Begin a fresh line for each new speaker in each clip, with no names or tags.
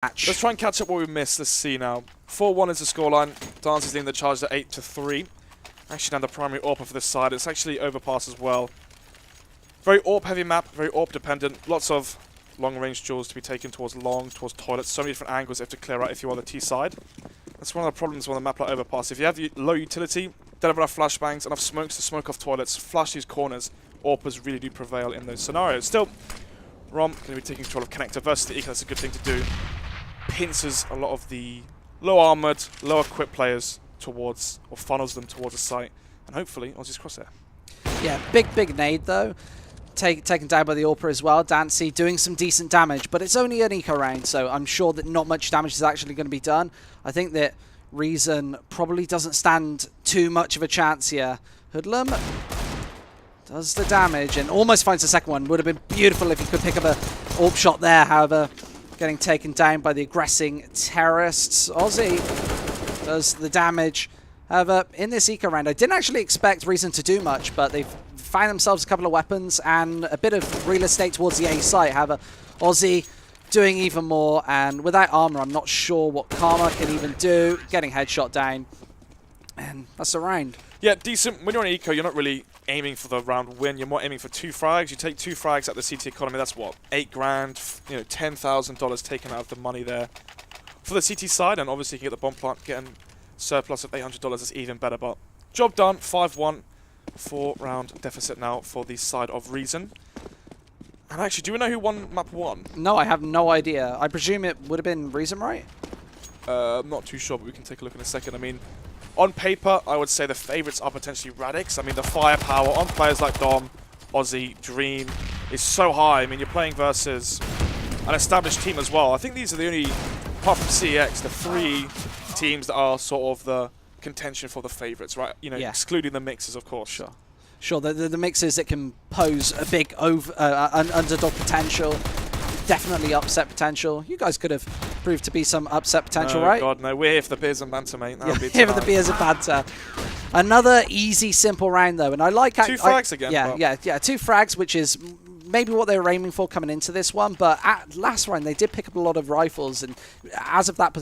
Let's try and catch up what we missed. Let's see now. 4-1 is the scoreline. Dance is leading the charge at 8-3. Actually now the primary AWP for this side. It's actually overpass as well. Very AWP heavy map, very AWP dependent. Lots of long range duels to be taken towards long, towards toilets. So many different angles you have to clear out if you are the T side. That's one of the problems on a map like overpass. If you have low utility, don't have enough flashbangs, enough smokes to smoke off toilets, flash these corners, AWPers really do prevail in those scenarios. Still, Rom going to be taking control of Connector versus the Eco. That's a good thing to do. Pinces a lot of the low armoured, low equipped players towards, or funnels them towards the site, and hopefully Aussie's crosshair.
Yeah, big nade though. Taken down by the AWPer as well. Dancy doing some decent damage, but it's only an eco round, so I'm sure that not much damage is actually going to be done. I think that Reason probably doesn't stand too much of a chance here. Hoodlum does the damage and almost finds the second one. Would have been beautiful if he could pick up a AWP shot there, however, getting taken down by the aggressing terrorists. Aussie does the damage. However, in this eco round, I didn't actually expect Reason to do much, but they've found themselves a couple of weapons and a bit of real estate towards the A site. However, Aussie doing even more, and without armor, I'm not sure what Karma can even do. Getting headshot down, and that's the round.
Yeah, decent. When you're on eco, you're not really aiming for the round win. You're more aiming for 2 frags. You take 2 frags at the CT economy. That's what, 8 grand. You know, $10,000 taken out of the money there for the CT side, and obviously you can get the bomb plant, getting surplus of $800 is even better. But job done. 5-1. 4-round deficit now for the side of Reason. And actually, do we know who won map 1?
No, I have no idea. I presume it would have been Reason, right?
I'm not too sure, but we can take a look in a second. I mean, on paper, I would say the favourites are potentially Radix. I mean, the firepower on players like Dom, Aussie, Dream is so high. I mean, you're playing versus an established team as well. I think these are the only, apart from CEX, the 3 teams that are sort of the contention for the favourites, right? You know, yeah. Excluding the mixers, of course.
Sure, the mixers that can pose a big underdog potential, definitely upset potential. You guys could have proved to be some upset potential, right?
Oh God, no. We're here for the beers and banter, mate.
Yeah, here for the beers and banter. Another easy, simple round, though, and I like...
2 frags again.
Yeah, 2 frags, which is maybe what they were aiming for coming into this one, but at last round, they did pick up a lot of rifles, and as of that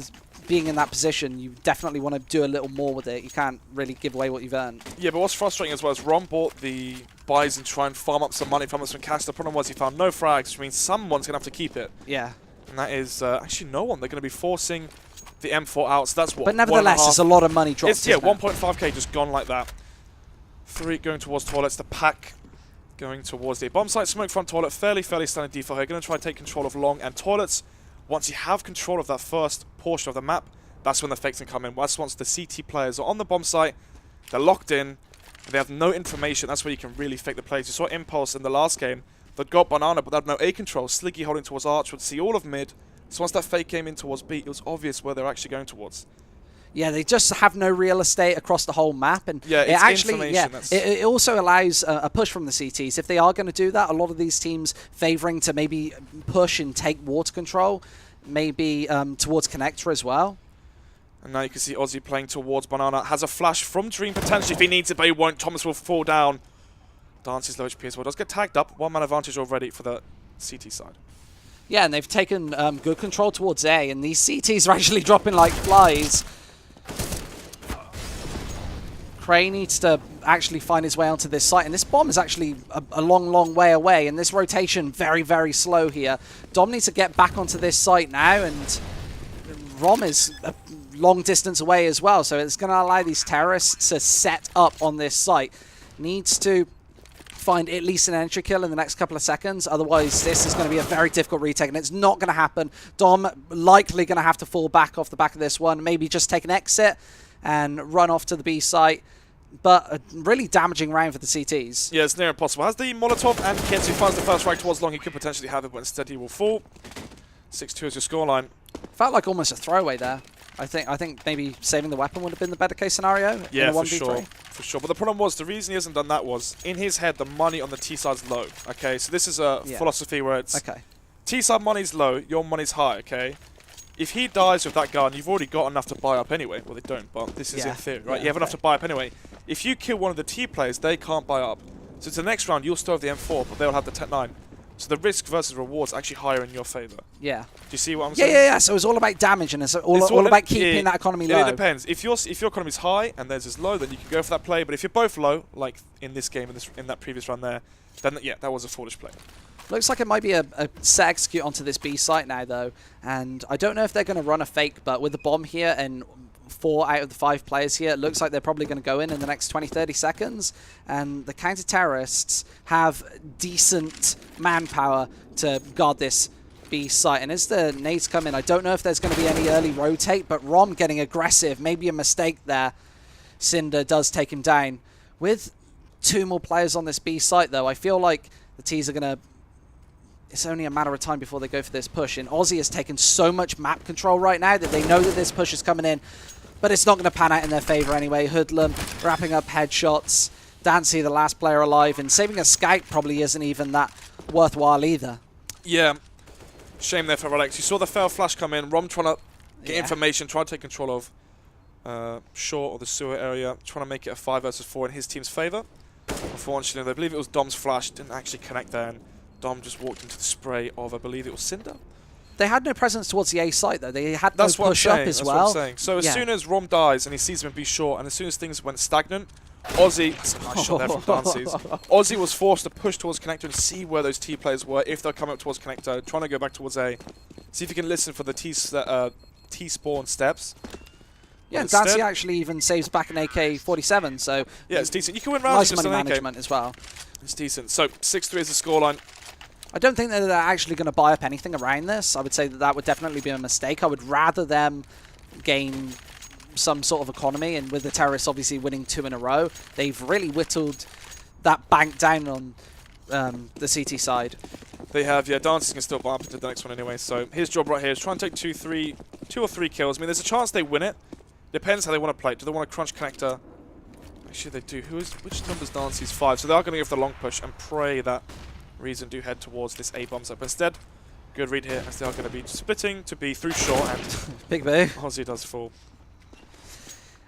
being in that position, you definitely want to do a little more with it. You can't really give away what you've earned.
Yeah, but what's frustrating as well is Ron bought the buys and try and farm up some money from us from cash. The problem was he found no frags, which means someone's going to have to keep it.
Yeah.
And that is actually no one. They're going to be forcing the M4 out, so that's what.
But nevertheless, it's a lot of money dropped.
It's, yeah, 1.5k just gone like that. 3 going towards toilets. The pack going towards the bomb site. Smoke front toilet. Fairly standard default here. Going to try and take control of long and toilets. Once you have control of that first portion of the map, that's when the fakes can come in. That's once the CT players are on the bomb site, they're locked in, they have no information. That's where you can really fake the plays. You saw Impulse in the last game. They'd got Banana, but they had no A control. Sliggy holding towards Arch would see all of mid. So once that fake came in towards B, it was obvious where they're actually going towards.
Yeah, they just have no real estate across the whole map, and
yeah,
it actually, it also allows a push from the CTs. If they are going to do that, a lot of these teams favouring to maybe push and take water control, maybe towards Connector as well.
And now you can see Aussie playing towards Banana. Has a flash from Dream potentially if he needs it, but he won't. Thomas will fall down. Dance is low HP as well. Does get tagged up. 1-man advantage already for the CT side.
Yeah, and they've taken good control towards A, and these CTs are actually dropping like flies. Cray needs to actually find his way onto this site, and this bomb is actually a long way away, and this rotation very slow here. Dom needs to get back onto this site now, and Rom is a long distance away as well, so it's going to allow these terrorists to set up on this site. Needs to find at least an entry kill in the next couple of seconds, otherwise this is going to be a very difficult retake, and it's not going to happen. Dom likely going to have to fall back off the back of this one, maybe just take an exit and run off to the B site. But a really damaging round for the CTs.
Yeah, it's near impossible. Has the Molotov and Kits, who finds the first frag towards long, he could potentially have it, but instead he will fall. 6-2 is your scoreline.
Felt like almost a throwaway there. I think maybe saving the weapon would have been the better case scenario.
Yeah,
in a 1v3.
For sure. But the problem was, the reason he hasn't done that was, in his head, the money on the T side's low. Okay, so this is a philosophy where it's T side money's low, your money's high. Okay, if he dies with that gun, you've already got enough to buy up anyway. Well, they don't, but this is in theory, right? You have enough to buy up anyway. If you kill one of the T players, they can't buy up. So to the next round, you'll still have the M4, but they'll have the Tech 9. So the risk versus rewards actually higher in your favor.
Yeah.
Do you see what I'm
Yeah,
saying?
yeah. So it's all about damage, and it's all about keeping that economy low.
It depends. If your economy's high and theirs is low, then you can go for that play. But if you're both low, like in this game, in that previous run there, then yeah, that was a foolish play.
Looks like it might be a set execute onto this B site now, though. And I don't know if they're going to run a fake, but with the bomb here and 4 out of the 5 players here, it looks like they're probably going to go in the next 20-30 seconds. And the counter-terrorists have decent manpower to guard this B site. And as the nades come in, I don't know if there's going to be any early rotate, but Rom getting aggressive. Maybe a mistake there. Cinder does take him down. With 2 more players on this B site, though, I feel like the T's are going to... It's only a matter of time before they go for this push. And Aussie has taken so much map control right now that they know that this push is coming in. But it's not going to pan out in their favor anyway. Hoodlum wrapping up headshots. Dancy, the last player alive. And saving a scout probably isn't even that worthwhile either.
Yeah. Shame there for Radix. You saw the fail flash come in. Rom trying to get information, trying to take control of shore or the sewer area. Trying to make it a 5 versus 4 in his team's favor. Unfortunately, I believe it was Dom's flash. Didn't actually connect there. And Dom just walked into the spray of, I believe it was Cinder.
They had no presence towards the A site, though. They had no push up as well.
That's what I'm saying. So as soon as Rom dies and he sees him be short, and as soon as things went stagnant, Aussie... Nice shot there from Dancy's. Aussie was forced to push towards connector and see where those T players were, if they're coming up towards connector, trying to go back towards A. See if you can listen for the T-spawn steps.
Yeah, and Dancy actually even saves back an AK-47, so...
Yeah, it's decent. You can win rounds
nice money management as well.
It's decent. So 6-3 is the scoreline.
I don't think that they're actually going to buy up anything around this. I would say that that would definitely be a mistake. I would rather them gain some sort of economy, and with the terrorists obviously winning 2 in a row, they've really whittled that bank down on the CT side.
They have, yeah. Dancy can still buy up into the next one anyway, so his job right here is try and take 2 or 3 kills. I mean, there's a chance they win it. Depends how they want to play it. Do they want to crunch connector? Actually, they do. Which number's Dancy's? 5. So they are going to go for the long push and pray that Reason do head towards this A bomb site. But instead, good read here, as they are going to be splitting to be through short, and
Big boo.
Aussie does fall.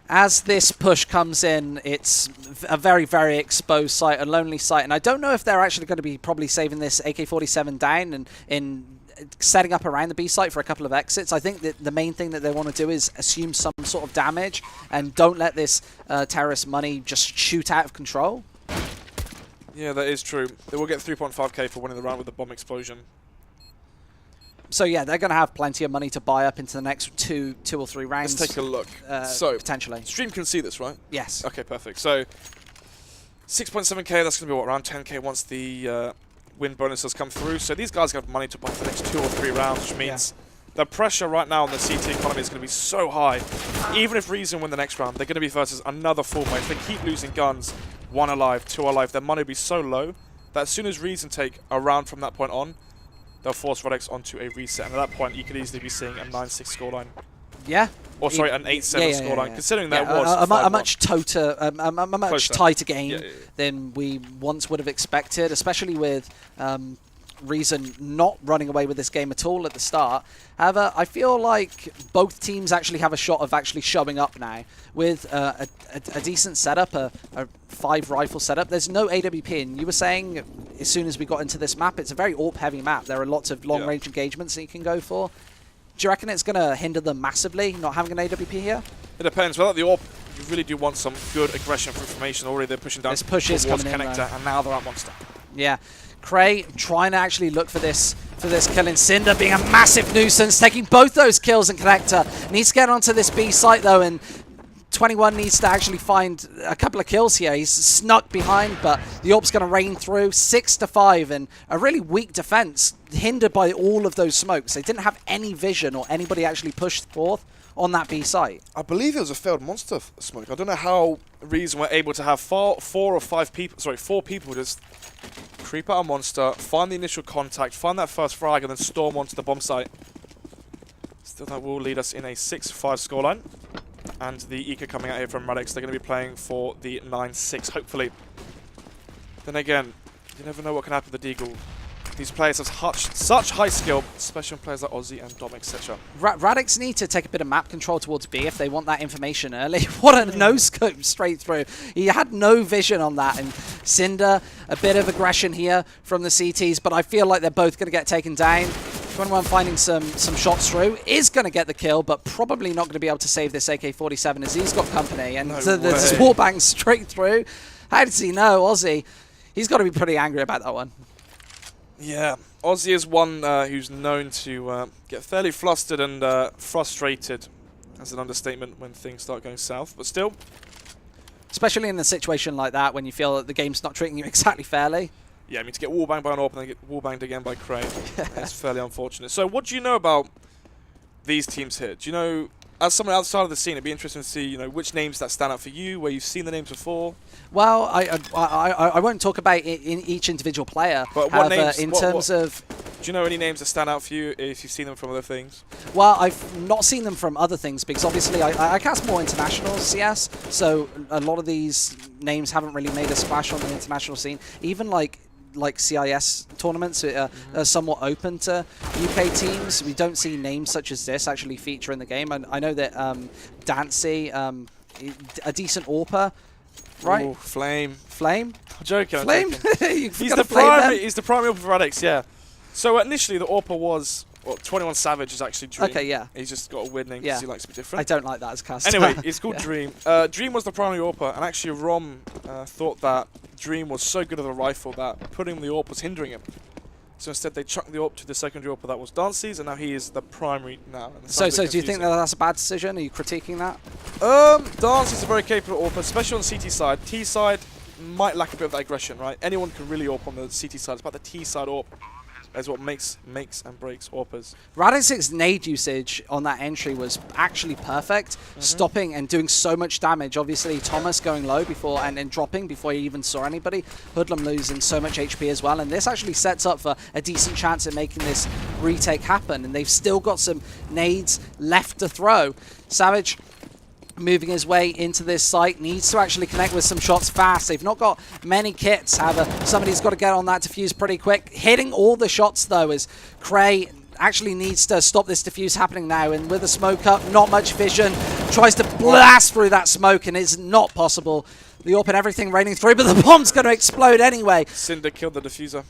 As this push comes in, it's a very, very exposed site, a lonely site, and I don't know if they're actually going to be probably saving this AK-47 down and in setting up around the B site for a couple of exits. I think that the main thing that they want to do is assume some sort of damage and don't let this terrorist money just shoot out of control.
Yeah, that is true. They will get 3.5k for winning the round with the bomb explosion.
So yeah, they're going to have plenty of money to buy up into the next two or three rounds.
Let's take a look. So
potentially,
stream can see this, right?
Yes.
Okay, perfect. So 6.7k. That's going to be what, around 10k once the win bonuses come through. So these guys have money to buy for the next 2 or 3 rounds, which means the pressure right now on the CT economy is going to be so high. Even if Reason win the next round, they're going to be versus another full mate. If they keep losing guns, 1 alive, 2 alive, their money will be so low that as soon as Reason take a round from that point on, they'll force Radix onto a reset. And at that point, you could easily be seeing a 9-6 scoreline.
Yeah.
Or sorry, an 8-7 scoreline. Considering that was
a much tighter game than we once would have expected, especially with Reason not running away with this game at all at the start. However, I feel like both teams actually have a shot of actually showing up now with a decent setup, a 5 rifle setup. There's no AWP, and you were saying as soon as we got into this map, it's a very AWP heavy map. There are lots of long range engagements that you can go for. Do you reckon it's going to hinder them massively not having an AWP here?
It depends. Without the AWP, you really do want some good aggression for information. Already they're pushing down
towards
connector, and now they're at Monster.
Yeah. Cray trying to actually look for this kill in Cinder, being a massive nuisance, taking both those kills in connector. Needs to get onto this B site though, and 21 needs to actually find a couple of kills here. He's snuck behind, but the AWP's going to rain through. 6-5, and a really weak defense, hindered by all of those smokes. They didn't have any vision or anybody actually pushed forth on that B site.
I believe it was a failed Monster smoke. I don't know how Reason were able to have 4 people just creep out a Monster, find the initial contact, find that first frag, and then storm onto the bomb site. Still, that will lead us in a 6-5 scoreline. And the Eco coming out here from Radix, they're going to be playing for the 9-6, hopefully. Then again, you never know what can happen with the Deagle. These players have such high skill, especially on players like Aussie and Dom, etc.
Radix need to take a bit of map control towards B if they want that information early. What a no-scope straight through. He had no vision on that. And Cinder, a bit of aggression here from the CTs, but I feel like they're both going to get taken down. 21 finding some shots through, is going to get the kill, but probably not going to be able to save this AK-47 as he's got company. And
No
the
way.
wall bang straight through. How does he know, Aussie? He's got to be pretty angry about that one.
Yeah, Aussie is one who's known to get fairly flustered and frustrated, as an understatement, when things start going south. But still,
Especially in a situation like that when you feel that the game's not treating you exactly fairly.
yeah, I mean, to get wallbanged by an AWP and then get wallbanged again by Crane, it's fairly unfortunate. So what do you know about these teams here? Do you know, as someone outside of the scene, it'd be interesting to see, you know, which names that stand out for you, where you've seen the names before?
Well, I won't talk about it in each individual player.
But what
However,
names,
in
what-
terms of...
Do you know any names that stand out for you if you've seen them from other things?
Well, I've not seen them from other things because obviously I cast more international CS, so a lot of these names haven't really made a splash on the international scene. Even like CIS tournaments are somewhat open to UK teams. We don't see names such as this actually feature in the game. And I know that Dancy, a decent AWPer, right?
Ooh, Flame.
Flame?
I'm joking. I'm
Flame?
joking.
You
He's
forgot
the
to flame them?
primary. He's the primary AWPer for Radix, yeah. So initially the AWPer was 21 Savage is actually Dream.
Okay, yeah.
He's just got a weird name
Yeah.
because he likes to be
I
different.
don't like that as a caster.
Anyway, it's called
Yeah.
Dream. Dream was the primary AWPer, and actually Rom thought that Dream was so good at the rifle that putting the AWP was hindering him. So instead they chucked the AWP to the secondary AWPer that was Dancy's, and now he is the primary now. And it
So
sounds a bit
do you think that
confusing.
that's a bad decision? Are you critiquing that?
Dancy's a very capable AWPer, especially on the CT side. T side might lack a bit of that aggression, right? Anyone can really AWP on the CT side. It's about the T side AWP. Is what makes and breaks AWPers.
Radix's nade usage on that entry was actually perfect, stopping and doing so much damage. Obviously, Thomas going low before and then dropping before he even saw anybody. Hoodlum losing so much HP as well, and this actually sets up for a decent chance at making this retake happen. And they've still got some nades left to throw. Savage moving his way into this site, needs to actually connect with some shots fast. They've not got many kits, however, somebody's got to get on that defuse pretty quick. Hitting all the shots, though, as Cray actually needs to stop this defuse happening now, and with the smoke up, not much vision, tries to blast through that smoke, and it's not possible. The AWP and everything raining through, but the bomb's going to explode anyway.
Cinder killed the diffuser.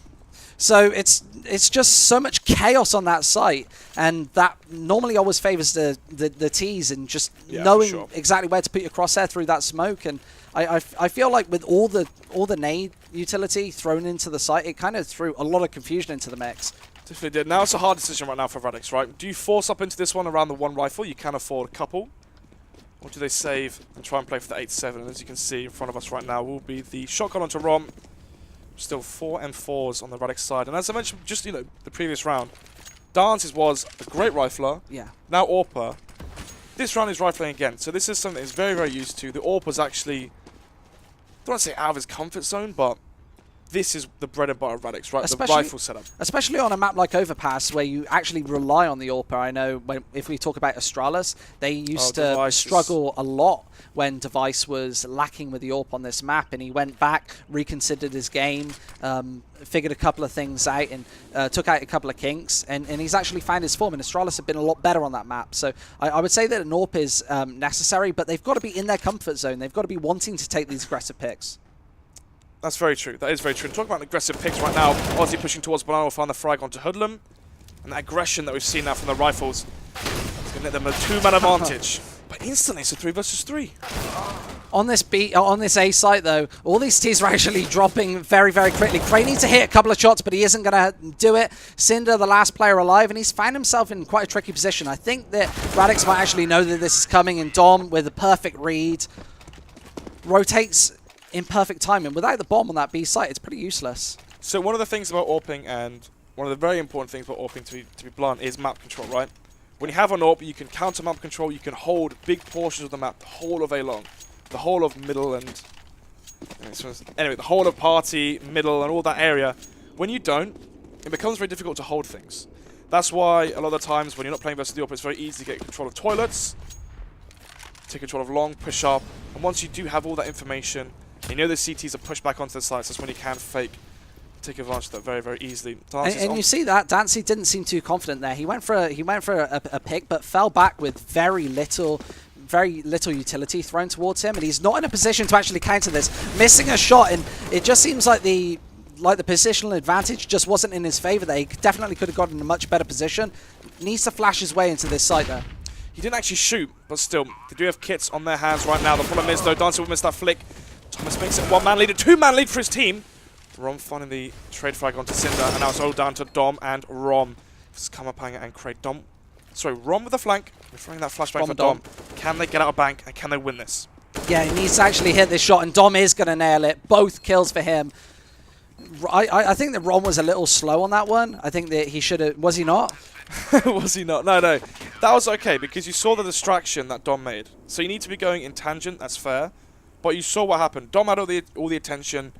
So it's just so much chaos on that site, and that normally always favours the T's and just knowing exactly where to put your crosshair through that smoke. And I feel like with all the nade utility thrown into the site, it kind of threw a lot of confusion into the mix.
Definitely did. Now it's a hard decision right now for Radix, right? Do you force up into this one around the one rifle? You can afford a couple. Or do they save and try and play for the 8-7? And as you can see in front of us right now will be the shotgun onto Rom. Still 4 M4s on the Radix side. And as I mentioned just, you know, the previous round, Dances was a great rifler.
Yeah.
Now AWPer. This round is rifling again. So this is something he's very, very used to. The AWPer's actually, I don't want to say out of his comfort zone, but this is the bread and butter of Radix, right? The rifle setup.
Especially on a map like Overpass, where you actually rely on the AWPer. I know if we talk about Astralis, they used to struggle a lot when Device was lacking with the AWP on this map, and he went back, reconsidered his game, figured a couple of things out, and took out a couple of kinks, and he's actually found his form, and Astralis have been a lot better on that map. So I would say that an AWP is necessary, but they've got to be in their comfort zone. They've got to be wanting to take these aggressive picks.
That's very true. That is very true. And talking about aggressive picks right now, Aussie pushing towards Banana will find the frag onto Hoodlum. And that aggression that we've seen now from the rifles is going to let them a 2-man advantage. But instantly it's a 3 versus 3.
On this A site, though, all these T's are actually dropping very, very quickly. Cray needs to hit a couple of shots, but he isn't going to do it. Cinder, the last player alive, and he's found himself in quite a tricky position. I think that Radix might actually know that this is coming, and Dom, with a perfect read, rotates in perfect timing. Without the bomb on that B site, it's pretty useless.
So one of the things about AWPing, and one of the very important things about AWPing, to be blunt, is map control, right? When you have an AWP, you can counter map control, you can hold big portions of the map the whole of A long. The whole of middle and... Anyway, the whole of party, middle, and all that area. When you don't, it becomes very difficult to hold things. That's why a lot of the times when you're not playing versus the AWP, it's very easy to get control of toilets, take control of long, push up, and once you do have all that information, you know the CTs are pushed back onto the sites, that's when you can fake take advantage of that very, very easily.
And you see that Dancy didn't seem too confident there. He went for a pick, but fell back with very little utility thrown towards him, and he's not in a position to actually counter this. Missing a shot, and it just seems like the positional advantage just wasn't in his favor there. He definitely could have gotten in a much better position. Needs to flash his way into this site there.
He didn't actually shoot, but still, they do have kits on their hands right now. The problem is, though, Dancy will miss that flick. Thomas makes it 1-man lead, a 2-man lead for his team. Rom finding the trade frag onto Cinder, and now it's all down to Dom and Rom. It's Kamapanga and Craig. Rom with the flank. We're throwing that flashback for Dom. Can they get out of bank, and can they win this?
Yeah, he needs to actually hit this shot, and Dom is going to nail it. Both kills for him. I think that Rom was a little slow on that one. I think that he should have... Was he not?
Was he not? No. That was okay, because you saw the distraction that Dom made. So you need to be going in tangent, that's fair. But you saw what happened. Dom had all the attention.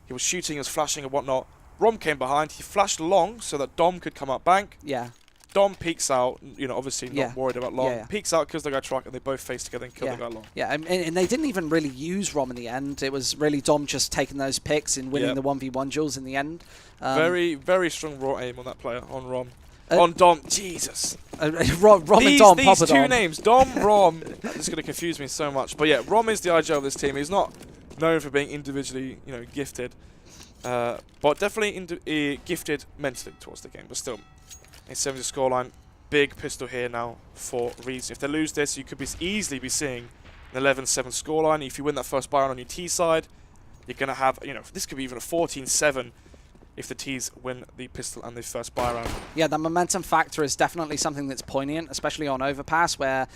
He was shooting, he was flashing and whatnot. Rom came behind. He flashed long so that Dom could come out bank.
Yeah.
Dom peeks out, obviously not worried about long.
Yeah.
Peeks out, kills the guy truck, and they both face together and kill the guy long.
Yeah, and they didn't even really use Rom in the end. It was really Dom just taking those picks and winning the 1v1 duels in the end.
Very, very strong raw aim on that player, on Rom. On Dom, Jesus.
Rom and Dom,
these
Papa
two
Dom.
names, Dom, Rom, that's going to confuse me so much. But yeah, Rom is the IGL of this team. He's not known for being individually, gifted. But definitely gifted mentally towards the game. But still, a 70 scoreline. Big pistol here now for Reason. If they lose this, you could easily be seeing an 11-7 scoreline. If you win that first buy on your T side, you're going to have, this could be even a 14-7 if the T's win the pistol and the first buy round. Yeah,
the momentum factor is definitely something that's poignant, especially on Overpass, where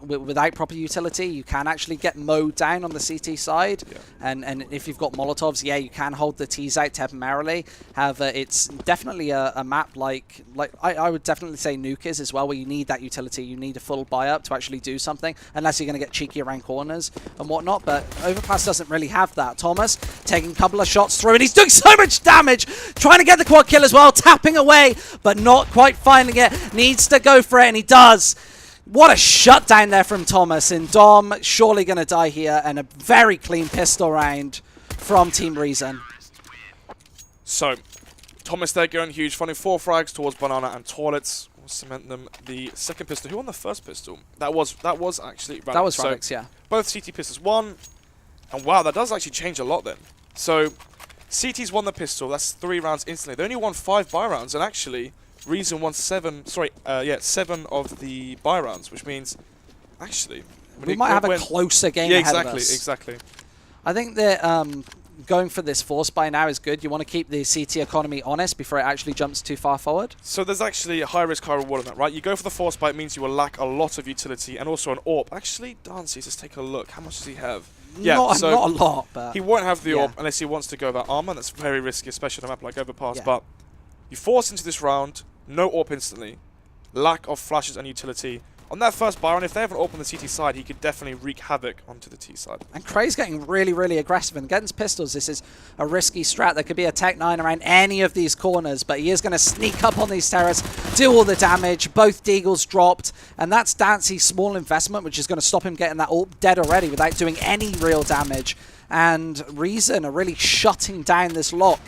without proper utility, you can actually get mowed down on the CT side. Yeah. And if you've got Molotovs, you can hold the T's out temporarily. However, it's definitely a map like I would definitely say Nuke is as well, where you need that utility. You need a full buy up to actually do something, unless you're going to get cheeky around corners and whatnot. But Overpass doesn't really have that. Thomas taking a couple of shots through, and he's doing so much damage. Trying to get the quad kill as well, tapping away, but not quite finding it. Needs to go for it, and he does. What a shutdown there from Thomas, and Dom surely going to die here, and a very clean pistol round from Team Reason. So,
Thomas there going huge, finding 4 frags towards Banana and Toilets. We'll cement them. The second pistol. Who won the first pistol? That was actually Radix.
That was Radix, yeah.
Both CT pistols won, and wow, that does actually change a lot then. So, CT's won the pistol. That's 3 rounds instantly. They only won 5 buy rounds, and actually, Reason won 7 of the buy rounds, which means, actually,
we might have a closer game ahead of us.
Exactly.
I think that going for this force buy now is good. You want to keep the CT economy honest before it actually jumps too far forward.
So there's actually a high risk, high reward on that, right? You go for the force buy, it means you will lack a lot of utility and also an AWP. Actually, Dancy, let's take a look. How much does he have?
Yeah, not a lot, but
he won't have the AWP unless he wants to go that armor. That's very risky, especially on a map like Overpass. But you force into this round, no AWP instantly, lack of flashes and utility. On that first buy round, if they have an AWP on the CT side, he could definitely wreak havoc onto the T side.
And Cray's getting really, really aggressive. And against pistols, this is a risky strat. There could be a Tech 9 around any of these corners, but he is going to sneak up on these terraces, do all the damage. Both Deagles dropped, and that's Dancy's small investment, which is going to stop him getting that AWP dead already without doing any real damage. And Reason are really shutting down this lock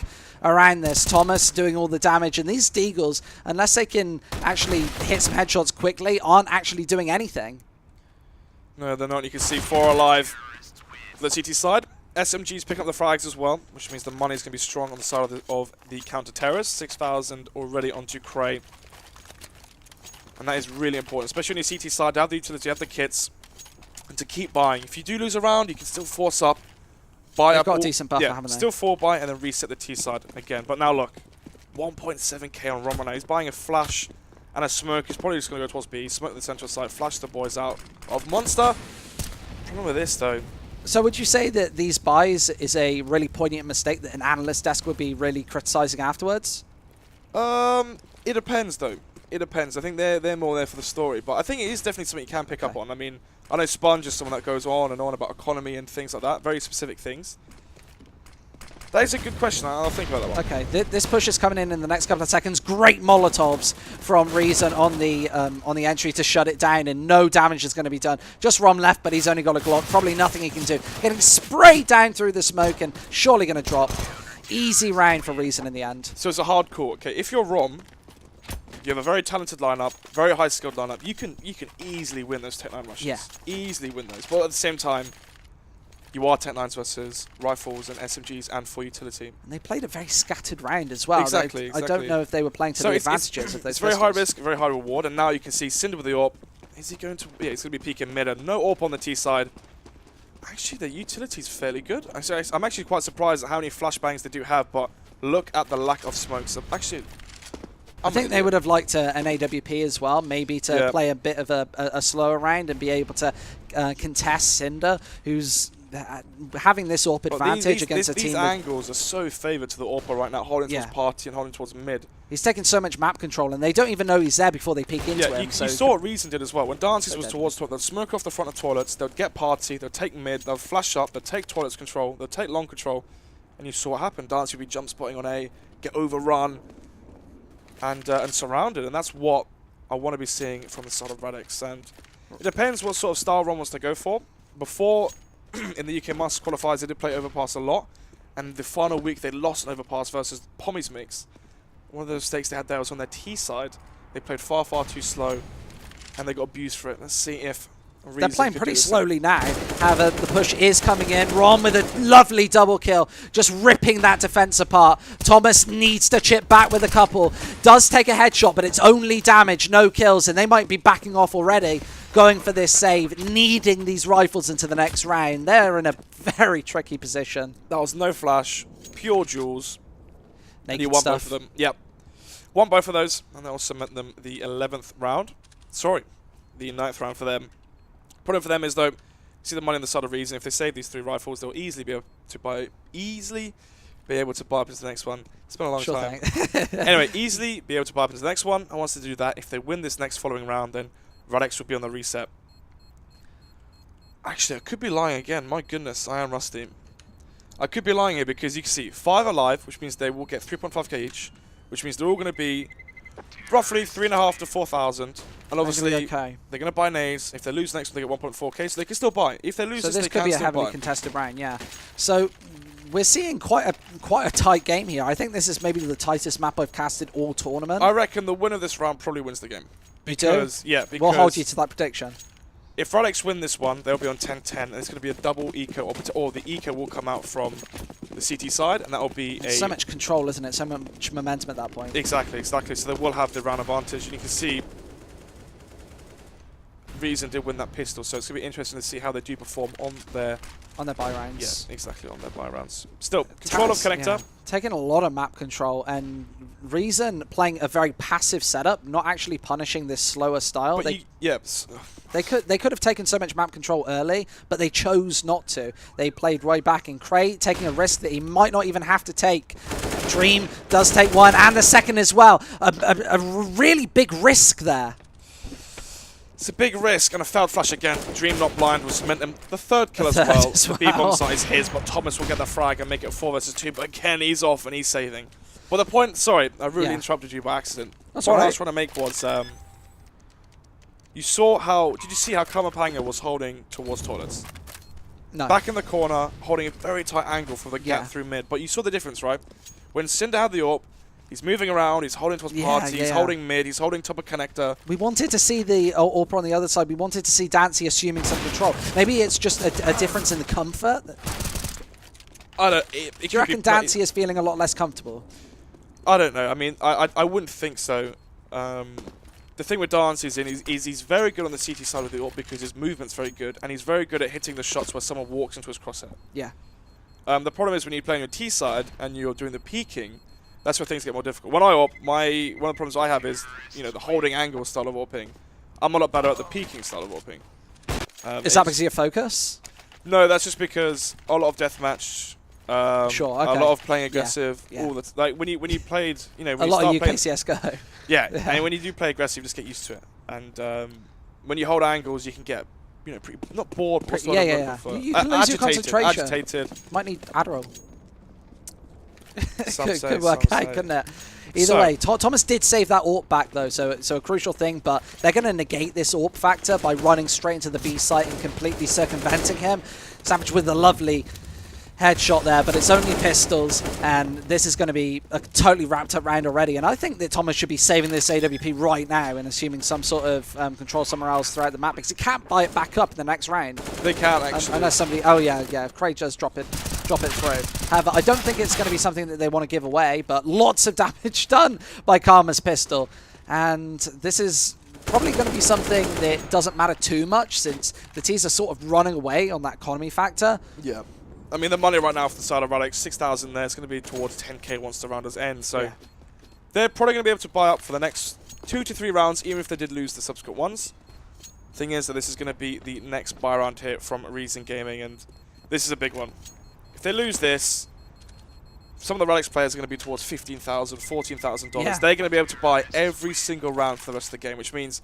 around this. Thomas doing all the damage, and these Deagles, unless they can actually hit some headshots quickly, aren't actually doing anything.
No, they're not. You can see 4 alive for the CT side. SMG's picking up the frags as well, which means the money's going to be strong on the side of the counter-terrorists. 6,000 already onto Cray. And that is really important, especially on your CT side, to have the utility, have the kits, and to keep buying. If you do lose a round, you can still force up.
They've got a decent buffer, haven't they?
Still 4 buy and then reset the T side again. But now look, 1.7k on Rom now. He's buying a flash and a smoke. He's probably just going to go towards B. Smoke the central side, flash the boys out of Monster. Problem with this though.
So would you say that these buys is a really poignant mistake that an analyst desk would be really criticizing afterwards?
It depends though. It depends. I think they're more there for the story, but I think it is definitely something you can pick up on. I mean, I know Sponge is someone that goes on and on about economy and things like that, very specific things. That is a good question. I'll think about that one.
Okay, this push is coming in the next couple of seconds. Great Molotovs from Reason on the entry to shut it down, and no damage is going to be done. Just Rom left, but he's only got a Glock. Probably nothing he can do. Getting sprayed down through the smoke and surely going to drop. Easy round for Reason in the end.
So it's a hard call. Okay, if you're Rom, you have a very talented lineup, very high skilled lineup. You can easily win those Tech 9 rushes.
Yeah.
Easily win those. But at the same time, you are Tech 9s versus rifles and SMGs and full utility.
And they played a very scattered round as well.
Exactly.
I don't know if they were playing to the advantages of those
It's very high
pistols.
risk, very high reward, and now you can see Cinder with the AWP. Is he going to... Yeah, he's going to be peeking mid, and no AWP on the T side. Actually, the utility's fairly good. I'm actually quite surprised at how many flashbangs they do have, but look at the lack of smoke. So actually...
I think they would have liked an AWP as well, maybe to play a bit of a slower round and be able to contest Cinder, who's having this AWP advantage against a team.
These angles are so favoured to the AWP right now, holding towards party and holding towards mid.
He's taking so much map control, and they don't even know he's there before they peek into him.
You saw what Reason did as well. When Dances was towards toilet, they'll smoke off the front of toilets, they'll get party, they'll take mid, they'll flash up, they'll take toilets control, they'll take long control, and you saw what happened. Dances would be jump spotting on A, get overrun, and surrounded, and that's what I want to be seeing from the side of Radix. And it depends what sort of style Ron wants to go for. Before, in the UK Masters qualifiers, they did play overpass a lot, and the final week they lost an overpass versus Pommy's mix. One of those mistakes they had there was on their T side. They played far too slow, and they got abused for it. Let's see if
they're playing pretty slowly now. However, the push is coming in. Ron with a lovely double kill, just ripping that defense apart. Thomas needs to chip back with a couple. Does take a headshot, but it's only damage, no kills, and they might be backing off already, going for this save, needing these rifles into the next round. They're in a very tricky position.
That was no flash, pure duels. And he won
stuff.
both of them. Yep. Won both of those, and that will cement them the 11th round. Sorry, the 9th round for them. Problem for them is, though, see the money on the side of Reason. If they save these 3 rifles, they'll easily be able to buy up into the next one. It's been a long time. Anyway, easily be able to buy up into the next one. And once they do that, if they win this next following round, then Radix will be on the reset. Actually, I could be lying again. My goodness, I am rusty. I could be lying here because you can see 5 alive, which means they will get 3.5k each, which means they're all going to be roughly 3.5 to 4,000. And obviously, they're going to buy nades. If they lose next one, they get 1.4k, so they can still buy. If they lose
so
this,
they
can
could be a
still
heavily
buy.
contested round, yeah. So we're seeing quite a tight game here. I think this is maybe the tightest map I've casted all tournament.
I reckon the winner of this round probably wins the game. Because, yeah, because
we'll hold you to that prediction.
If Radix win this one, they'll be on 10-10, and it's going to be a double eco, or the eco will come out from the CT side, and that will be
so much control, isn't it? So much momentum at that point.
Exactly. So they will have the round advantage, and you can see Reason did win that pistol, so it's going to be interesting to see how they do perform on their
buy rounds.
Yeah, exactly, on their buy rounds. Still, control of connector.
Yeah. Taking a lot of map control, and Reason playing a very passive setup, not actually punishing this slower style.
But
they could have taken so much map control early, but they chose not to. They played right back in Crate, taking a risk that he might not even have to take. Dream does take one, and the second as well. A really big risk there.
It's a big risk, and a failed flash again. Dream not blind will cement them. The third kill as well. The B-bomb side is his, but Thomas will get the frag and make it 4 versus 2. But again, he's off and he's saving. Well, the point... Sorry, I really interrupted you by accident.
That's
what
all right.
I was trying to make was... you saw how... Did you see how Kamapanga was holding towards toilets?
No.
Back in the corner, holding a very tight angle for the gap through mid. But you saw the difference, right? When Cinder had the AWP, he's moving around, he's holding towards party, he's holding mid, he's holding top of connector.
We wanted to see the AWP on the other side. We wanted to see Dancy assuming some control. Maybe it's just a difference in the comfort.
I don't...
Do you reckon Dancy is feeling a lot less comfortable?
I don't know. I mean, I wouldn't think so. The thing with Dancy is he's very good on the CT side of the AWP because his movement's very good, and he's very good at hitting the shots where someone walks into his crosshair.
Yeah.
The problem is when you play on your T side and you're doing the peeking, that's where things get more difficult. When I AWP, one of the problems I have is, the holding angle style of AWPing. I'm a lot better at the peeking style of AWPing.
Is that because of your focus?
No, that's just because a lot of deathmatch.
Sure, okay.
A lot of playing aggressive.
Yeah.
All the like when you played, when
a
you
lot
start
of UKCSGO.
Yeah, and when you do play aggressive, you just get used to it. And when you hold angles, you can get, pretty, not bored, but
yeah. You can lose your concentration.
Agitated.
Might need Adderall.
Could
work out, couldn't it? Either way, Thomas did save that AWP back though, so a crucial thing. But they're going to negate this AWP factor by running straight into the B site and completely circumventing him. Savage with a lovely headshot there, but it's only pistols, and this is going to be a totally wrapped up round already. And I think that Thomas should be saving this AWP right now and assuming some sort of control somewhere else throughout the map, because he can't buy it back up in the next round.
They can't, actually.
Unless somebody... Oh, yeah, if Craig does drop it through. However, I don't think it's going to be something that they want to give away, but lots of damage done by Karma's pistol. And this is probably going to be something that doesn't matter too much, since the T's are sort of running away on that economy factor.
Yeah. I mean, the money right now for the side of Radix, 6,000 there. It's going to be towards 10k once the round does end. So
yeah.
They're probably going to be able to buy up for the next 2 to 3 rounds, even if they did lose the subsequent ones. Thing is that this is going to be the next buy round here from Reason Gaming, and this is a big one. If they lose this, some of the Radix players are going to be towards $15,000, $14,000.
Yeah.
They're going to be able to buy every single round for the rest of the game, which means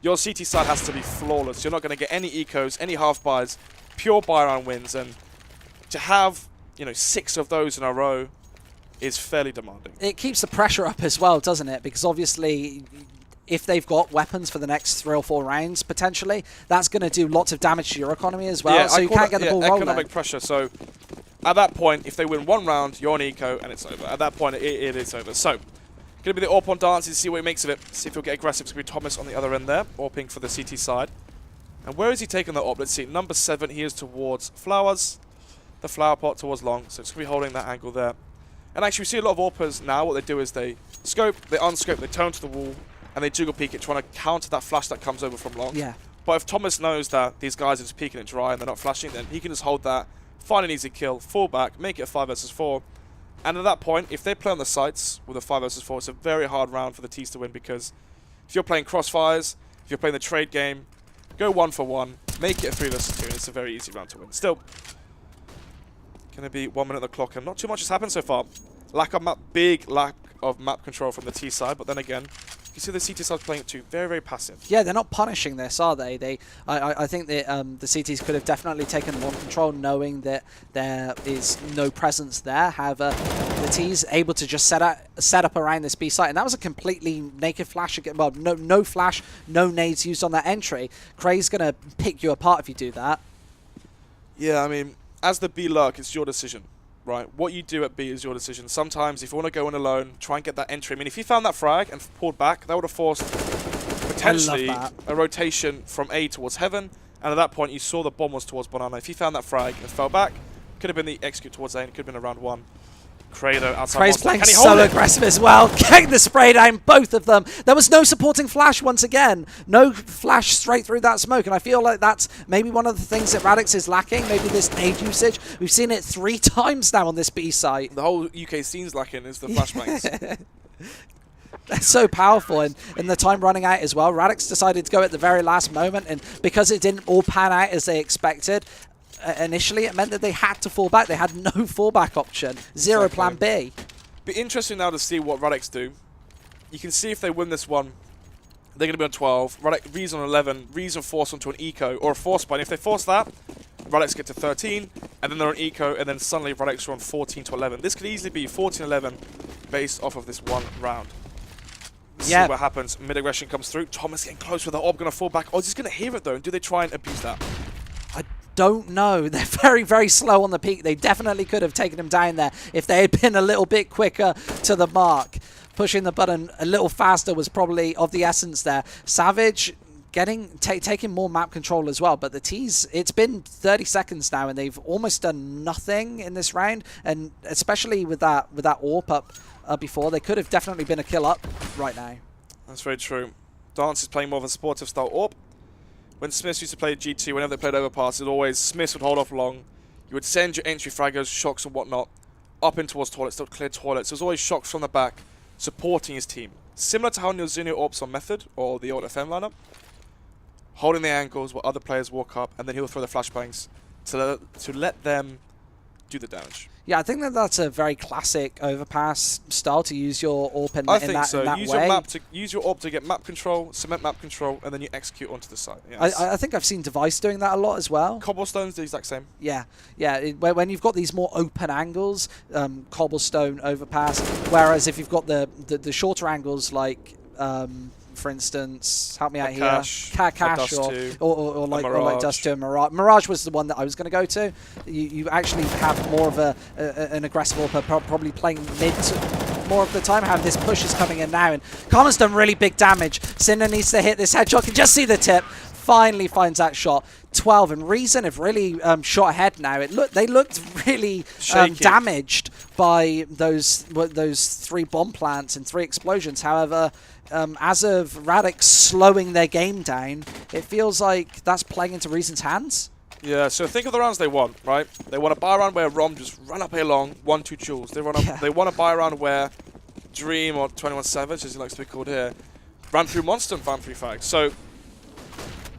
your CT side has to be flawless. You're not going to get any ecos, any half buys, pure buy round wins, and to have, 6 of those in a row is fairly demanding.
It keeps the pressure up as well, doesn't it? Because obviously, if they've got weapons for the next 3 or 4 rounds, potentially, that's going to do lots of damage to your economy as well.
Yeah,
so you can't get the ball rolling.
Economic pressure. So at that point, if they win 1 round, you're on eco, and it's over. At that point, it is over. So, going to be the AWP on Dancy to see what he makes of it. See if he'll get aggressive. It's going to be Thomas on the other end there, AWPing for the CT side. And where is he taking the AWP? Let's see. Number 7, he is towards Flowers. The flower pot towards long, so it's going to be holding that angle there. And actually, we see a lot of AWPers now. What they do is they scope, they unscope, they turn to the wall, and they jiggle peek it, trying to counter that flash that comes over from long.
Yeah.
But if Thomas knows that these guys are just peeking it dry and they're not flashing, then he can just hold that, find an easy kill, fall back, make it a 5 versus 4. And at that point, if they play on the sites with a 5 versus 4, it's a very hard round for the T's to win, because if you're playing crossfires, if you're playing the trade game, go 1 for 1, make it a 3 versus 2, and it's a very easy round to win. Still, going to be 1 minute on the clock, and not too much has happened so far. Big lack of map control from the T side, but then again, you see the CT side playing it too very, very passive.
Yeah, they're not punishing this, are they? I think that the CTs could have definitely taken more control, knowing that there is no presence there. However, the T's able to just set up around this B site, and that was a completely naked flash again. Well, no flash, no nades used on that entry. Cray's gonna pick you apart if you do that.
Yeah, I mean, as the B lurk, it's your decision, right? What you do at B is your decision. Sometimes, if you want to go in alone, try and get that entry. I mean, if you found that frag and pulled back, that would have forced potentially a rotation from A towards Heaven, and at that point, you saw the bomb was towards Banana. If you found that frag and fell back, could have been the execute towards A, and it could have been a round 1. Cray, though, outside.
Cray's playing so aggressive as well, getting the spray down, both of them. There was no supporting flash once again. No flash straight through that smoke, and I feel like that's maybe one of the things that Radix is lacking, maybe this nade usage. We've seen it 3 times now on this B site.
The whole UK scene's lacking is the flashbangs.
They're so powerful, and the time running out as well. Radix decided to go at the very last moment, and because it didn't all pan out as they expected, initially it meant that they had to fall back. They had no fallback option. Zero plan B.
Be interesting now to see what Radix do. You can see if they win this one, they're going to be on 12. Reason on 11. Reason force onto an eco or a force bind. If they force that, Radix get to 13, and then they're on eco, and then suddenly Radix are on 14 to 11. This could easily be 14-11 based off of this one round. See what happens. Mid aggression comes through. Thomas getting close with the orb, going to fall back. Oh, he's just going to hear it though. And do they try and abuse that?
Don't know. They're very, very slow on the peak. They definitely could have taken him down there if they had been a little bit quicker to the mark. Pushing the button a little faster was probably of the essence there. Savage taking more map control as well, but the T's, it's been 30 seconds now and they've almost done nothing in this round, and especially with that AWP up before, they could have definitely been a kill up right now.
That's very true. Dance is playing more of a supportive style AWP. When Smiths used to play G2, whenever they played overpass, it always Smiths would hold off long. You would send your entry fraggers, shocks and whatnot, up in towards toilets, to clear toilets. There's always shocks from the back, supporting his team. Similar to how Nilzinho AWPs on Method, or the old FM lineup. Holding the angles where other players walk up, and then he'll throw the flashbangs to let them do the damage. Yeah,
I think that's a very classic overpass style to use your AWP in that
use
way.
Use your AWP to get map control, cement map control, and then you execute onto the site. Yes.
I think I've seen Device doing that a lot as well.
Cobblestone's the exact same.
Yeah. When you've got these more open angles, Cobblestone overpass, whereas if you've got the shorter angles like for instance, help me out
Cash,
here. Cash or like Dust 2 and Mirage. Mirage was the one that I was going to go to. You actually have more of an aggressive AWP, probably playing mid more of the time. How this push is coming in now, and Karma's done really big damage. Cinder needs to hit this headshot. Can just see the tip. Finally finds that shot. 12 and Reason have really shot ahead now. They looked really damaged by those 3 bomb plants and 3 explosions. However, as of Radix slowing their game down, it feels like that's playing into Reason's hands. Yeah,
so think of the rounds they want, right? They want to buy a round where Rom just ran up here long, 1-2 jewels. They want to buy a round where Dream or 21 Savage, as he likes to be called here, ran through Monster and found 3 frags. So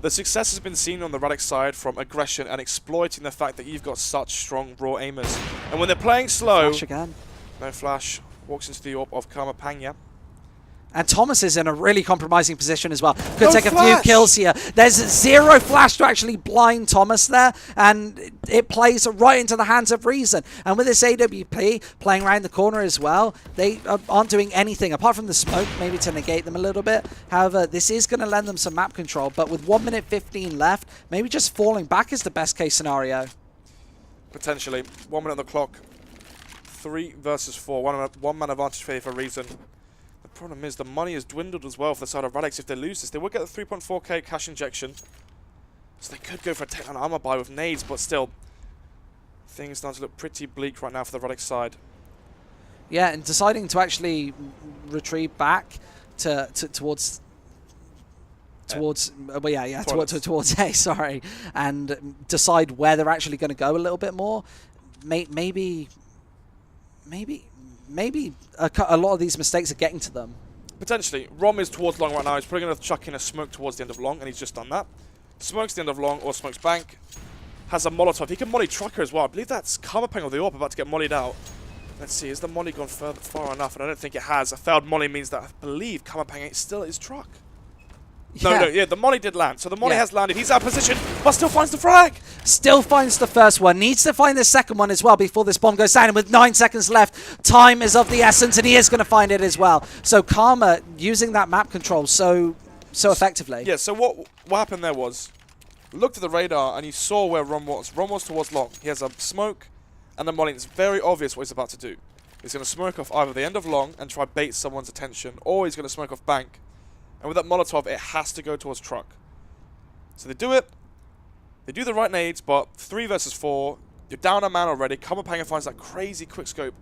the success has been seen on the Radix side from aggression and exploiting the fact that you've got such strong raw aimers. And when they're playing slow,
flash again.
No flash, walks into the AWP of Karma Panya.
And Thomas is in a really compromising position as well. Could take a few kills here. There's 0 flash to actually blind Thomas there, and it plays right into the hands of Reason. And with this AWP playing around the corner as well, they aren't doing anything apart from the smoke, maybe to negate them a little bit. However, this is going to lend them some map control, but with 1 minute 15 left, maybe just falling back is the best case scenario.
Potentially. 1 minute on the clock. 3 versus 4. One man advantage for Reason. The problem is the money has dwindled as well for the side of Radix. If they lose this, they will get the 3.4k cash injection. So they could go for a Tech 9 armor buy with nades, but still, things start to look pretty bleak right now for the Radix side.
Yeah, and deciding to actually retreat back towards A, sorry, and decide where they're actually going to go a little bit more. Maybe a lot of these mistakes are getting to them.
Potentially. Rom is towards long right now. He's probably going to chuck in a smoke towards the end of long, and he's just done that. Smokes the end of long, or smokes bank. Has a Molotov. He can molly Trucker as well. I believe that's Karma Pang of the AWP about to get mollied out. Let's see, has the molly gone far enough? And I don't think it has. A failed molly means that I believe Karma Pang still is truck. Yeah. No, the molly did land. So the molly has landed. He's out of position, but still finds the frag.
Still finds the first one. Needs to find the second one as well before this bomb goes down. And with 9 seconds left, time is of the essence, and he is going to find it as well. So Karma using that map control so effectively.
Yeah, so what happened there was, looked at the radar, and he saw where Rom was. Rom was towards long. He has a smoke and a molly. It's very obvious what he's about to do. He's going to smoke off either the end of long and try bait someone's attention, or he's going to smoke off bank. And with that Molotov, it has to go towards truck. So they do it. They do the right nades, but 3 versus 4. You're down a man already. Karma Panga finds that crazy quick scope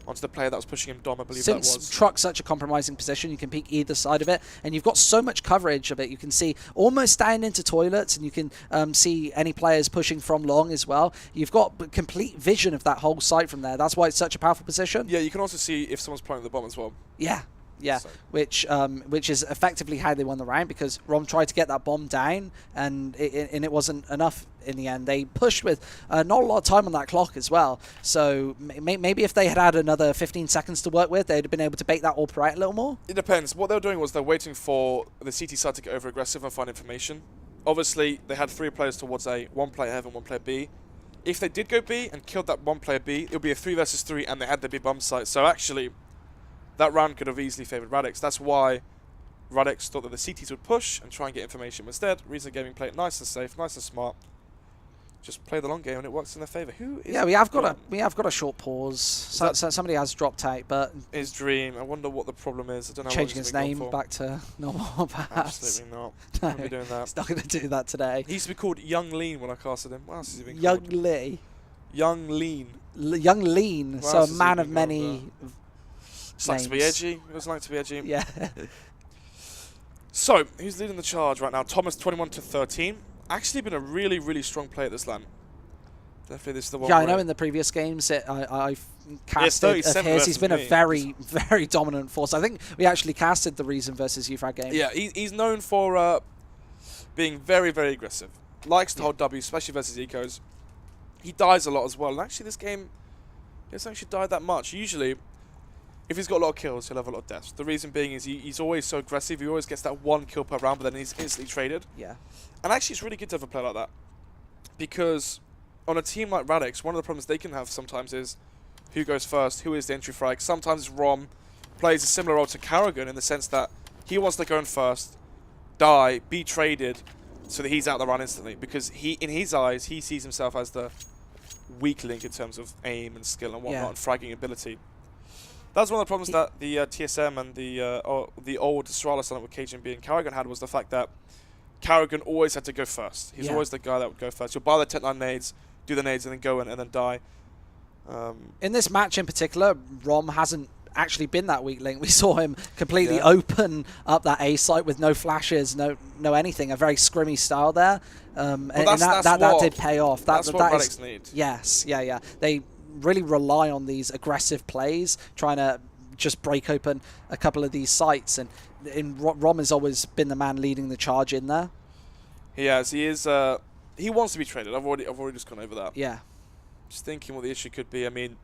onto the player that was pushing him, Dom, I believe that was.
Since truck's such a compromising position, you can peek either side of it, and you've got so much coverage of it. You can see almost down into toilets, and you can see any players pushing from long as well. You've got complete vision of that whole site from there. That's why it's such a powerful position.
Yeah, you can also see if someone's planting the bomb as well.
Yeah. Yeah, so. which is effectively how they won the round, because Rom tried to get that bomb down, and it wasn't enough in the end. They pushed with not a lot of time on that clock as well. So maybe if they had another 15 seconds to work with, they'd have been able to bait that AWP right a little more.
It depends. What they were doing was they're waiting for the CT side to get over aggressive and find information. Obviously, they had 3 players towards A, 1 player heaven, 1 player B. If they did go B and killed that 1 player B, it would be a 3 versus 3, and they had the B bomb site. So actually, that round could have easily favoured Radix. That's why Radix thought that the CTs would push and try and get information. Instead, Reason Gaming played nice and safe, nice and smart. Just play the long game, and it works in their favour. Who is?
Yeah, we have got a short pause. So somebody has dropped out, but
is Dream. I wonder what the problem is. I don't know.
Changing his name back to normal, perhaps.
Absolutely not.
No,
Won't be doing that.
He's not going to do that today.
He used to be called Young Lean when I casted him. What else has he been
Young
called?
Lee.
Young Lean.
Young Lean. So a man of many.
Just likes to be edgy. He doesn't like to be edgy.
Yeah.
So, who's leading the charge right now? Thomas, 21 to 13. Actually been a really, really strong player at this LAN. Definitely this is the one.
Yeah, I know in the previous games I've casted of his. He's been a very, very dominant force. I think we actually casted the Reason versus UFrag game.
Yeah, he's known for being very, very aggressive. Likes to hold W, especially versus ecos. He dies a lot as well. And actually this game, he doesn't actually die that much. Usually, if he's got a lot of kills, he'll have a lot of deaths. The reason being is he's always so aggressive. He always gets that 1 kill per round, but then he's instantly traded.
Yeah.
And actually, it's really good to have a player like that. Because on a team like Radix, one of the problems they can have sometimes is who goes first, who is the entry frag. Sometimes Rom plays a similar role to Karrigan in the sense that He wants to go in first, die, be traded, so that he's out the round instantly. Because in his eyes, he sees himself as the weak link in terms of aim and skill and whatnot, and fragging ability. That's one of the problems that the TSM and the old Astralis lineup with KGB and Karrigan had, was the fact that Karrigan always had to go first. He's always the guy that would go first. You'll buy the Tech 9 nades, do the nades, and then go in and then die.
In this match in particular, Rom hasn't actually been that weak link. We saw him completely open up that A site with no flashes, no anything. A very scrimmy style there, and that did pay off.
That's what Radix need.
Yes, yeah. They really rely on these aggressive plays, trying to just break open a couple of these sites. And Rom has always been the man leading the charge in there.
He has. He is. He wants to be traded. I've already just gone over that.
Yeah.
Just thinking what the issue could be. I mean,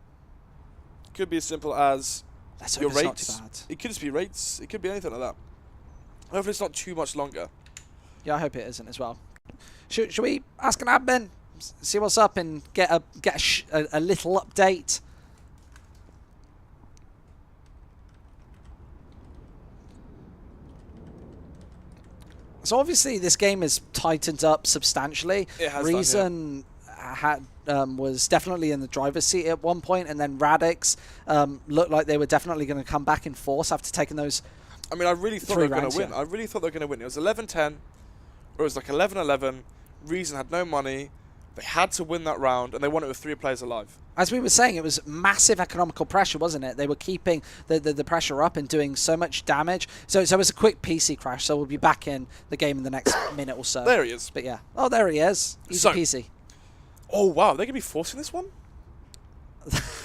it could be as simple as your rates. It could just be rates. It could be anything like that. Hopefully it's not too much longer.
Yeah, I hope it isn't as well. Should we ask an admin, see what's up, and get a little update? So obviously this game has tightened up substantially.
It has
Reason was definitely in the driver's seat at one point, and then Radix looked like they were definitely going to come back in force after taking those.
I mean, I really thought they were going to win. I really thought they were going to win. It was 11-10, or it was like 11-11. Reason had no money. They had to win that round, and they won it with 3 players alive.
As we were saying, it was massive economical pressure, wasn't it? They were keeping the pressure up and doing so much damage. So it was a quick PC crash, so we'll be back in the game in the next minute or so.
There he is.
But yeah. Oh, there he is. Easy peasy.
Oh, wow. They're going to be forcing this one?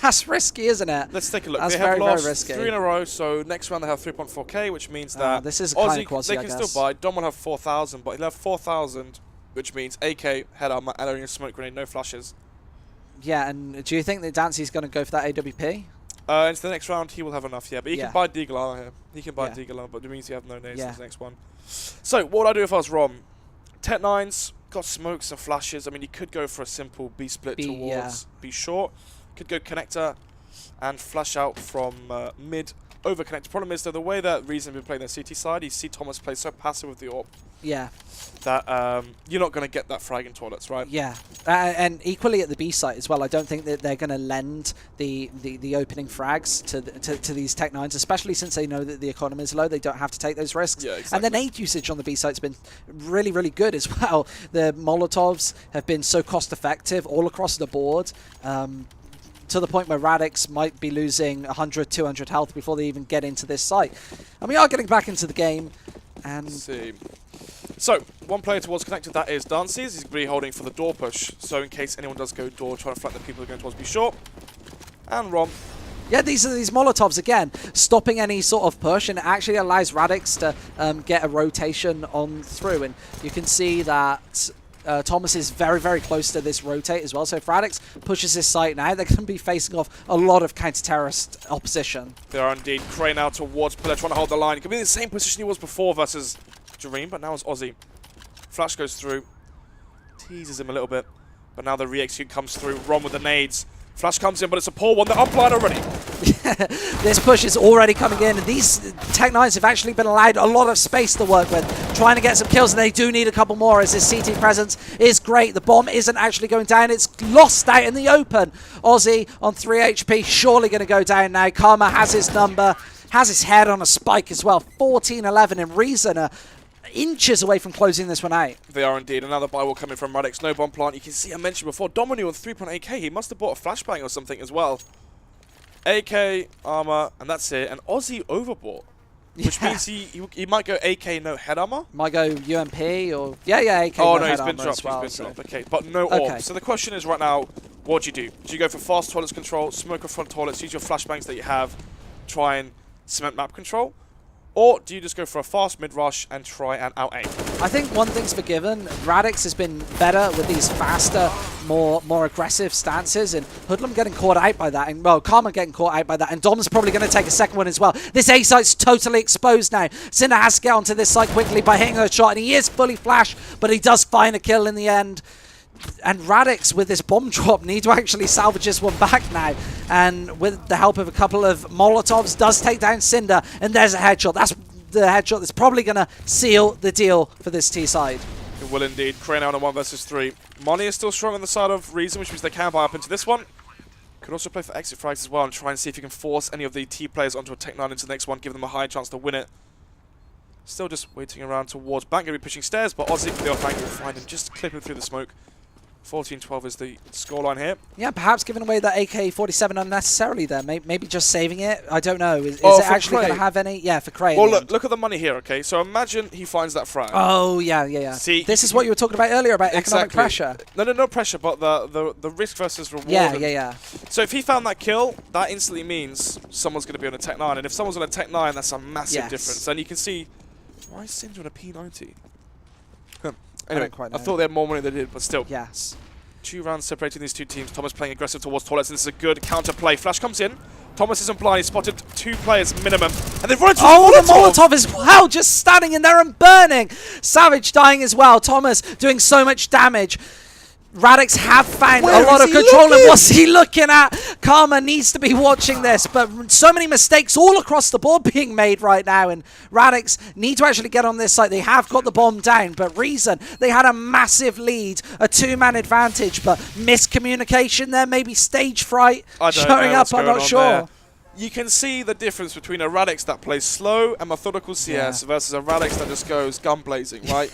That's risky, isn't it?
Let's take a look.
That's
they have
very
lost
risky.
3 in a row, so next round they have 3.4k, which means that
this is kind of quasi,
they can still buy. Dom will have 4,000, but he'll have 4,000, which means AK, head armor, and only a smoke grenade, no flashes.
Yeah, and do you think that Dancy's going to go for that AWP?
Into the next round, he will have enough, yeah. But he can buy Deagle armor here. He can buy Deagle armor, but it means you have no nades in the next one. So, what would I do if I was Rom? Tech 9s, got smokes and flashes. I mean, you could go for a simple B split towards B short. Could go connector and flash out from mid over connector. Problem is, though, the way that Reason has been playing their CT side, you see Thomas play so passive with the AWP.
Yeah.
That you're not going to get that frag in toilets, right?
Yeah, and equally at the B site as well. I don't think that they're going to lend the opening frags to these Tech 9s, especially since they know that the economy is low. They don't have to take those risks.
Yeah, exactly.
And the nade usage on the B site's been really, really good as well. The Molotovs have been so cost effective all across the board. To the point where Radix might be losing 100, 200 health before they even get into this site. And we are getting back into the game. And
let's see. So, one player towards connected, that is Dances. He's going to be holding for the door push. So in case anyone does go door, trying to flank the people who are going towards B short. And Rom.
Yeah, these are these Molotovs again, stopping any sort of push, and it actually allows Radix to get a rotation on through. And you can see that Thomas is very, very close to this rotate as well. So if Radix pushes this site now, they're going to be facing off a lot of counter-terrorist opposition.
They are indeed. Crane now towards Pillar, trying to hold the line. He could be in the same position he was before versus Jareem, but now it's Aussie. Flash goes through. Teases him a little bit. But now the re-execute comes through. Ron with the nades. Flash comes in, but it's a poor one. They're upline already.
This push is already coming in, and these Tech 9s have actually been allowed a lot of space to work with, trying to get some kills, and they do need a couple more as this CT presence is great. The bomb isn't actually going down. It's lost out in the open. Aussie on 3 HP, surely going to go down now. Karma has his number, has his head on a spike as well. 14-11, and Reason are inches away from closing this one out.
They are indeed. Another buy will come in from Radix. No bomb plant. You can see I mentioned before, Dominu on 3.8k. He must have bought a flashbang or something as well. AK, armor, and that's it. And Aussie overbought. Which means he might go AK, no head armor?
Might go UMP or... Yeah, AK,
oh,
no
he's
head
been
armor
dropped.
as well,
He's been dropped. Okay, but no orb. So the question is right now, what do? Do you go for fast toilets control, smoke of front toilets, use your flashbangs that you have, try and cement map control? Or do you just go for a fast mid-rush and try and out-aim?
I think one thing's for given. Radix has been better with these faster, more aggressive stances, and Hoodlum getting caught out by that, and well, Karma getting caught out by that, and Dom's probably going to take a second one as well. This A site's totally exposed now. Cinder has to get onto this site quickly by hitting a shot, and he is fully flash, but he does find a kill in the end. And Radix, with this bomb drop, need to actually salvage this one back now. And with the help of a couple of Molotovs, does take down Cinder. And there's a headshot. That's the headshot that's probably going to seal the deal for this T side.
It will indeed. Crane out on 1 versus 3. Money is still strong on the side of Reason, which means they can buy up into this one. Could also play for exit frags as well and try and see if you can force any of the T players onto a Tech 9 into the next one, give them a high chance to win it. Still just waiting around towards bank, going to be pushing stairs, but Ozzy from the off angle will find him, just clip him through the smoke. 14-12 is the scoreline here.
Yeah, perhaps giving away that AK-47 unnecessarily there. Maybe just saving it. I don't know. Is it actually going to have any? Yeah, for Cray.
Well, look at the money here, okay? So imagine he finds that frag.
Oh, yeah.
See,
this is what you were talking about earlier about economic pressure.
No pressure, but the risk versus reward.
Yeah.
So if he found that kill, that instantly means someone's going to be on a Tech 9. And if someone's on a Tech 9, that's a massive difference. And you can see, why is Sindra on a P90? Anyway, I thought they had more money than they did, but still.
Yes.
2 rounds separating these two teams. Thomas playing aggressive towards toilets, and this is a good counter play. Flash comes in. Thomas isn't blind. He spotted 2 players minimum, and they've run into
the Molotov as well, just standing in there and burning. Savage dying as well. Thomas doing so much damage. Radix have found a lot of control, and what's he looking at? Karma needs to be watching this, but so many mistakes all across the board being made right now, and Radix need to actually get on this site. They have got the bomb down, but Reason, they had a massive lead, a 2-man advantage, but miscommunication there, maybe stage fright showing up, I'm not sure.
There. You can see the difference between a Radix that plays slow and methodical CS versus a Radix that just goes gun blazing, right?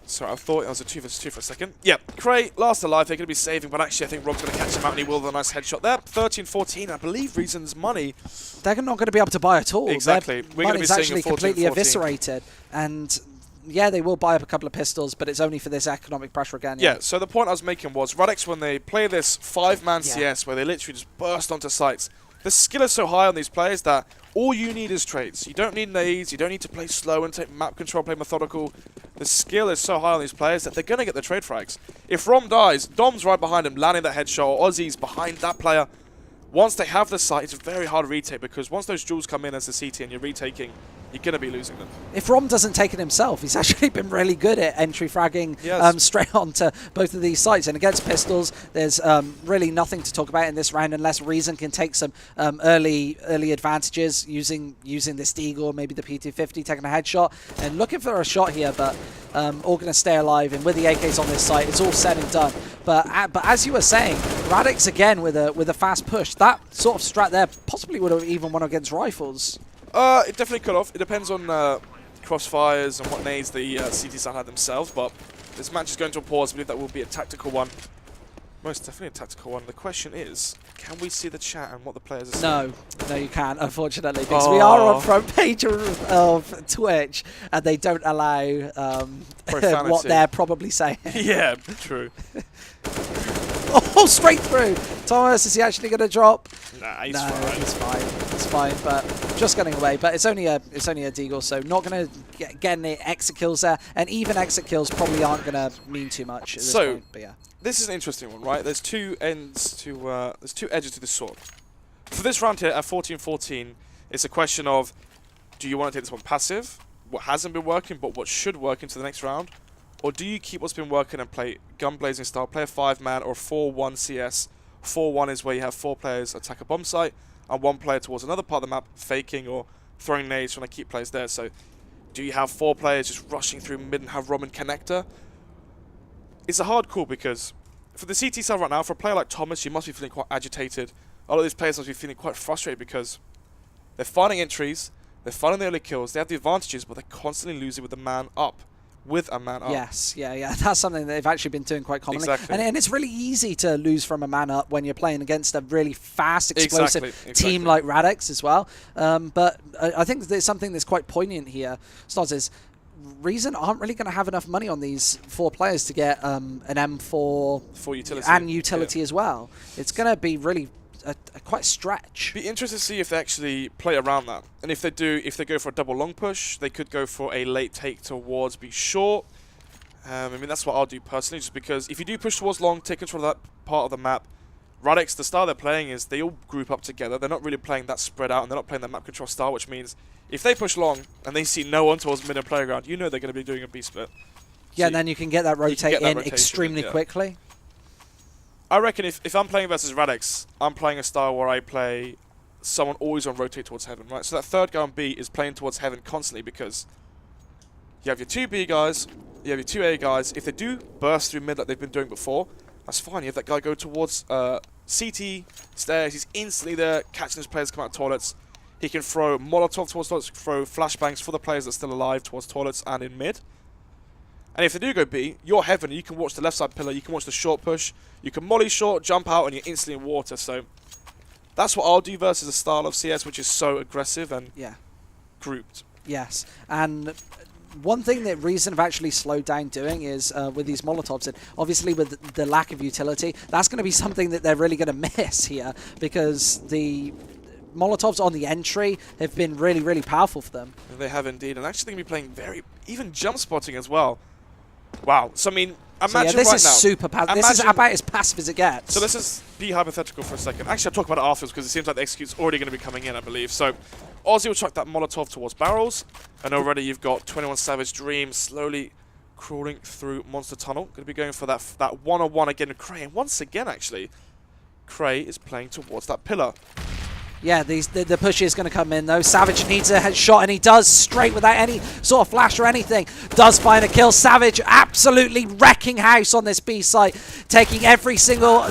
Sorry, I thought it was a 2 versus 2 for a second. Yeah, Cray, last alive, they're going to be saving, but actually I think Rob's going to catch him out, and he will with a nice headshot there. 13-14, I believe Reason's money.
They're not going to be able to buy at all.
Exactly.
Their money's actually completely eviscerated, and yeah, they will buy up a couple of pistols, but it's only for this economic pressure again.
Yeah, so the point I was making was, Radix, when they play this 5-man CS, where they literally just burst onto sites, the skill is so high on these players that all you need is trades. You don't need nades, you don't need to play slow and take map control, play methodical. The skill is so high on these players that they're going to get the trade frags. If Rom dies, Dom's right behind him, landing that headshot, or Ozzy's behind that player. Once they have the site, it's very hard to retake, because once those jewels come in as the CT and you're retaking, you're going to be losing them.
If Rom doesn't take it himself, he's actually been really good at entry fragging straight onto both of these sites. And against pistols, there's really nothing to talk about in this round unless Reason can take some early advantages using this Deagle, maybe the P250, taking a headshot and looking for a shot here, but all going to stay alive. And with the AKs on this site, it's all said and done. But as you were saying, Radix again with a fast push. That sort of strat there possibly would have even won against rifles.
It definitely could have. It depends on crossfires and what nades the CT side had themselves, but this match is going to a pause. I believe that will be a tactical one. Most definitely a tactical one. The question is, can we see the chat and what the players are saying?
No, you can't, unfortunately, because we are on front page of Twitch, and they don't allow what they're probably saying.
Yeah, true.
Oh, straight through. Thomas, is he actually going to drop?
Nah, he's fine.
It's fine, but just getting away. But it's only a Deagle, so not going to get any exit kills there, and even exit kills probably aren't going to mean too much at this point. But yeah,
this is an interesting one, right? There's two ends to there's two edges to this sword. For this round here at 14-14, it's a question of, do you want to take this one passive, what hasn't been working, but what should work into the next round? Or do you keep what's been working and play gun blazing style, play a 5-man or 4-1 CS? 4-1 is where you have 4 players attack a bomb site and 1 player towards another part of the map, faking or throwing nades, trying to keep players there. So do you have 4 players just rushing through mid and have Rom and connector? It's a hard call, because for the CT side right now, for a player like Thomas, you must be feeling quite agitated. A lot of these players must be feeling quite frustrated because they're finding entries, they're finding the early kills, they have the advantages, but they're constantly losing with the man up. With a man up.
Yes, yeah. That's something that they've actually been doing quite commonly.
Exactly.
And it's really easy to lose from a man up when you're playing against a really fast, explosive team like Radix as well. But I think there's something that's quite poignant here. Stods is, Reason aren't really going to have enough money on these 4 players to get an M4
for utility
and utility as well. It's going to be really a quite stretch.
Be interested to see if they actually play around that, and if they do, if they go for a double long push, they could go for a late take towards be short. I mean, that's what I'll do personally, just because if you do push towards long, take control of that part of the map. Radix, the style they're playing is they all group up together. They're not really playing that spread out, and they're not playing that map control style, which means if they push long and they see no one towards mid and playground, you know they're going to be doing a B split.
Yeah, so and then you can get that rotate in extremely quickly.
I reckon if I'm playing versus Radix, I'm playing a style where I play someone always on rotate towards heaven, right? So that third guy on B is playing towards heaven constantly because you have your 2 B guys, you have your 2 A guys. If they do burst through mid like they've been doing before, that's fine. You have that guy go towards CT, stairs. He's instantly there, catching his players come out of toilets. He can throw Molotov towards toilets, throw flashbangs for the players that are still alive towards toilets and in mid. And if they do go B, you're heaven. You can watch the left side pillar, you can watch the short push, you can molly short, jump out, and you're instantly in water. So that's what I'll do versus a style of CS which is so aggressive and grouped.
Yes, and one thing that Reason have actually slowed down doing is with these Molotovs, and obviously with the lack of utility, that's going to be something that they're really going to miss here, because the Molotovs on the entry have been really, really powerful for them.
They have indeed, and actually going to be playing even jump spotting as well. Wow. So I mean, imagine
this
right
is
now.
super passive. This is about as passive as it gets.
So let's just be hypothetical for a second. Actually, I'll talk about it afterwards because it seems like the execute's already going to be coming in, I believe. So Ozzy will chuck that Molotov towards barrels, and already you've got 21 Savage Dream slowly crawling through Monster Tunnel. Going to be going for that one-on-one again with Cray, and once again, actually, Cray is playing towards that pillar.
Yeah, the push is going to come in, though. Savage needs a headshot, and he does, straight without any sort of flash or anything. Does find a kill. Savage absolutely wrecking house on this B site, taking every single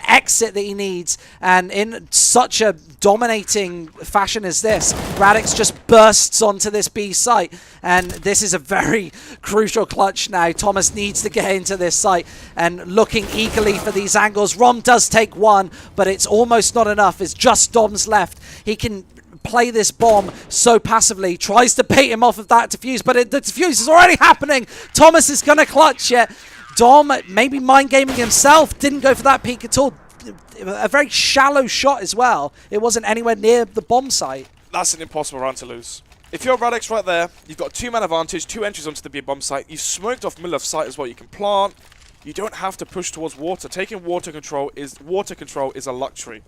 exit that he needs, and in such a dominating fashion as this, Radix just bursts onto this B site, and this is a very crucial clutch now. Thomas needs to get into this site, and looking eagerly for these angles. Rom does take one, but it's almost not enough. It's just Dom's left. He can play this bomb so passively, tries to bait him off of that defuse, but the defuse is already happening. Thomas is going to clutch it. Dom, maybe mind gaming himself, didn't go for that peek at all. A very shallow shot as well. It wasn't anywhere near the bomb site.
That's an impossible round to lose. If you're Radix right there, you've got 2-man advantage, 2 entries onto the B bomb site. You've smoked off middle of site as well. You can plant. You don't have to push towards water. Taking water control is a luxury.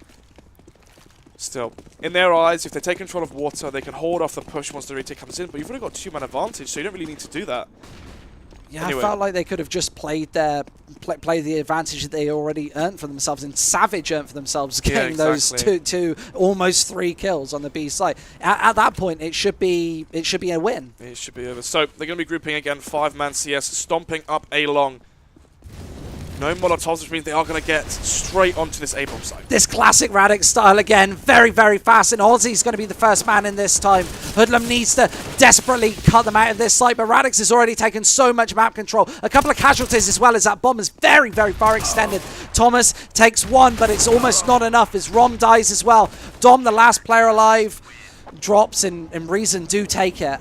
Still, in their eyes, if they take control of water, they can hold off the push once the retake comes in. But you've already got 2-man advantage, so you don't really need to do that.
Yeah,
anyway.
I felt like they could have just played play the advantage that they already earned for themselves, and Savage earned for themselves, getting those two, almost 3 kills on the B side. At that point, it should be a win.
It should be over. So they're going to be grouping again, 5-man CS, stomping up A long. No Molotovs, which means they are going to get straight onto this A-bomb site.
This classic Radix style again, very, very fast, and Ozzy's going to be the first man in this time. Hoodlum needs to desperately cut them out of this site, but Radix has already taken so much map control. A couple of casualties as well, as that bomb is very, very far extended. Thomas takes one, but it's almost not enough as Rom dies as well. Dom, the last player alive, drops, and Reason do take it.